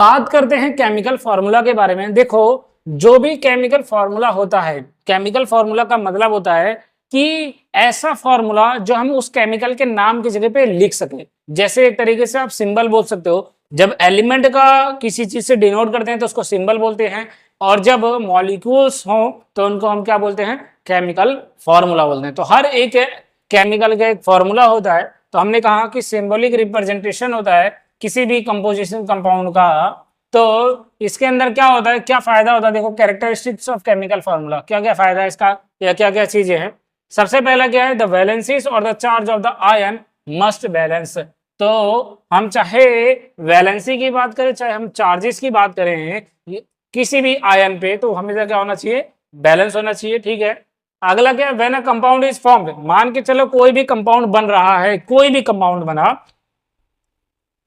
बात करते हैं केमिकल फॉर्मूला के बारे में। देखो, जो भी केमिकल फॉर्मूला होता है, केमिकल फॉर्मूला का मतलब होता है कि ऐसा फॉर्मूला जो हम उस केमिकल के नाम की जगह पे लिख सके। जैसे एक तरीके से आप सिंबल बोल सकते हो, जब एलिमेंट का किसी चीज से डिनोट करते हैं तो उसको सिंबल बोलते हैं, और जब मॉलिक्यूल्स हो तो उनको हम क्या बोलते हैं, केमिकल फॉर्मूला बोलते हैं। तो हर एक केमिकल का एक फॉर्मूला होता है। तो हमने कहा कि सिंबॉलिक रिप्रेजेंटेशन होता है किसी भी कंपोजिशन कंपाउंड का। तो इसके अंदर क्या होता है, क्या फायदा होता है, देखो कैरेक्टरिस्टिक्स ऑफ केमिकल फार्मूला, क्या क्या फायदा है इसका या क्या क्या चीजें हैं। सबसे पहला क्या है, द वैलेंसीज और the charge of the ion must balance. तो हम चाहे वैलेंसी की बात करें चाहे हम चार्जेस की बात करें किसी भी आयन पे, तो हमेशा क्या होना चाहिए, बैलेंस होना चाहिए। ठीक है। अगला क्या है, when a compound is formed, मान के चलो कोई भी कंपाउंड बन रहा है, कोई भी कंपाउंड बना,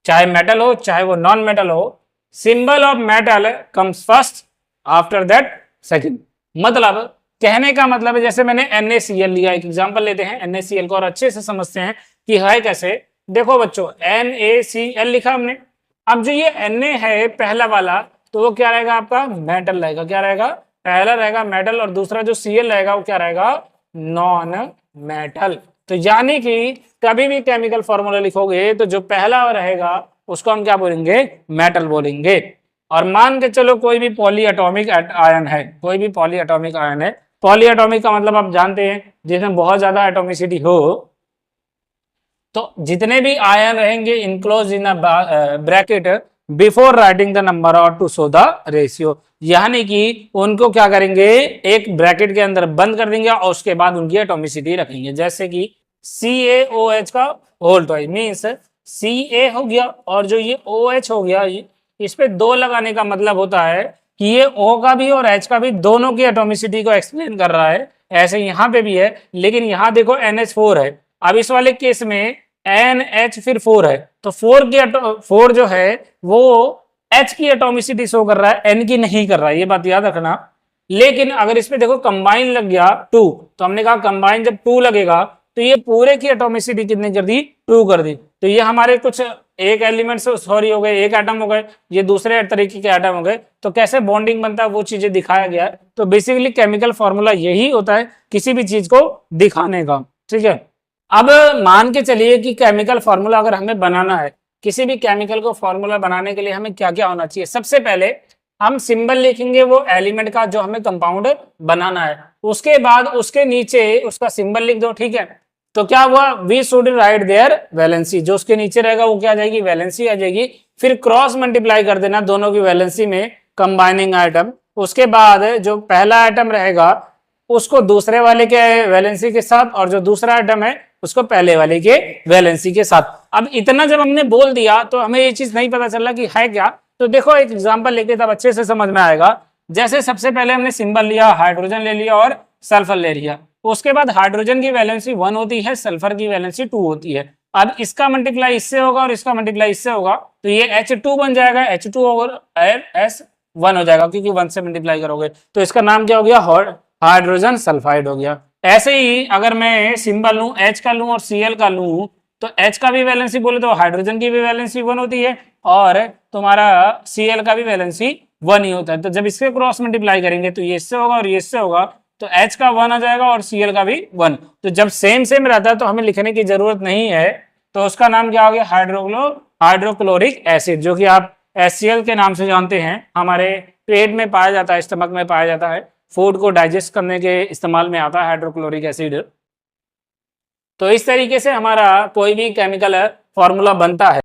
चाहे मेटल हो चाहे वो नॉन मेटल हो, symbol of metal comes first, after that second. मतलब कहने का मतलब है, जैसे मैंने NaCl लिया, एक एग्जांपल लेते हैं NaCl को और अच्छे से समझते हैं कि है कैसे। देखो बच्चों, NaCl लिखा हमने। अब जो ये Na है पहला वाला, तो वो क्या रहेगा, आपका मेटल रहेगा। क्या रहेगा, पहला रहेगा मेटल, और दूसरा जो Cl रहेगा वो क्या रहेगा, नॉन मेटल। तो यानी कि कभी भी केमिकल फॉर्मूला लिखोगे तो जो पहला रहेगा उसको हम क्या बोलेंगे, मेटल बोलेंगे। और मान के चलो कोई भी पॉली एटॉमिक आयन है, कोई भी पॉली एटॉमिक आयन है। पॉली एटॉमिक का मतलब आप जानते हैं जिसमें बहुत ज्यादा एटॉमिसिटी हो। तो जितने भी आयन रहेंगे enclose in bracket before writing the number और टू शो द रेशियो, यानी कि उनको क्या करेंगे, एक ब्रैकेट के अंदर बंद कर देंगे और उसके बाद उनकी एटॉमिसिटी रखेंगे। जैसे कि CaOH का होल ट्वाइस मीन्स Ca हो गया और जो ये OH हो गया, इस पे 2 लगाने का मतलब होता है कि ये O का भी और H का भी दोनों की एटॉमिसिटी को एक्सप्लेन कर रहा है। ऐसे यहाँ पे भी है, लेकिन यहाँ देखो NH4 है। अब इस वाले केस में NH फिर 4 है, तो 4 जो है वो H की एटॉमिसिटी शो कर रहा है, N की नहीं कर रहा है, ये बात याद रखना। लेकिन अगर इसमें देखो कंबाइन लग गया 2, तो हमने कहा कंबाइन जब 2 लगेगा तो ये पूरे की एटॉमिसिटी कितनी कर दी, 2 कर दी। तो ये हमारे कुछ एक एलिमेंट से सॉरी हो गए, एक एटम हो गए, ये दूसरे तरीके के एटम हो गए। तो कैसे बॉन्डिंग बनता है वो चीजें दिखाया गया है। तो बेसिकली केमिकल फॉर्मूला यही होता है किसी भी चीज को दिखाने का। ठीक है। अब मान के चलिए कि केमिकल फॉर्मूला अगर हमें बनाना है, किसी भी केमिकल को फॉर्मूला बनाने के लिए हमें क्या क्या होना चाहिए। सबसे पहले हम सिंबल लिखेंगे वो एलिमेंट का जो हमें कंपाउंड बनाना है, उसके बाद उसके नीचे उसका सिंबल लिख दो। ठीक है। तो क्या हुआ, we should write their valency, जो उसके नीचे रहेगा वो क्या आ जाएगी, वैलेंसी आ जाएगी। फिर क्रॉस मल्टीप्लाई कर देना दोनों की वैलेंसी में, कंबाइनिंग आइटम। उसके बाद जो पहला आइटम रहेगा उसको दूसरे वाले के वैलेंसी के साथ, और जो दूसरा आइटम है उसको पहले वाले के वैलेंसी के साथ। अब इतना जब हमने बोल दिया तो हमें ये चीज नहीं पता चला कि है क्या। तो देखो एक एग्जांपल लेके तब अच्छे से समझ में आएगा। जैसे सबसे पहले हमने सिंबल लिया, हाइड्रोजन ले लिया और सल्फर ले लिया। उसके बाद हाइड्रोजन की वैलेंसी 1 होती है, सल्फर की वैलेंसी 2 होती है। अब इसका मल्टीप्लाई इससे होगा और इसका मल्टीप्लाई इससे होगा, तो ये H2 बन जाएगा, H2 और S1 हो जाएगा, क्योंकि 1 से मल्टीप्लाई करोगे। तो इसका नाम क्या हो गया, हाइड्रोजन सल्फाइड हो गया। ऐसे ही अगर मैं सिंबल लूं, H का लूं और Cl का लूं, तो H का भी वैलेंसी बोले तो हाइड्रोजन की भी वैलेंसी 1 होती है और तुम्हारा Cl का भी वैलेंसी 1 ही होता है। तो जब इसके क्रॉस मल्टीप्लाई करेंगे तो ये इससे होगा और ये इससे होगा, तो H का 1 आ जाएगा और Cl का भी 1। तो जब सेम सेम रहता है तो हमें लिखने की जरूरत नहीं है। तो उसका नाम क्या हो गया, हाइड्रोक्लोरिक एसिड, जो कि आप HCl के नाम से जानते हैं। हमारे पेट में पाया जाता है, स्टमक में पाया जाता है, फूड को डाइजेस्ट करने के इस्तेमाल में आता है हाइड्रोक्लोरिक एसिड। तो इस तरीके से हमारा कोई भी केमिकल फॉर्मूला बनता है।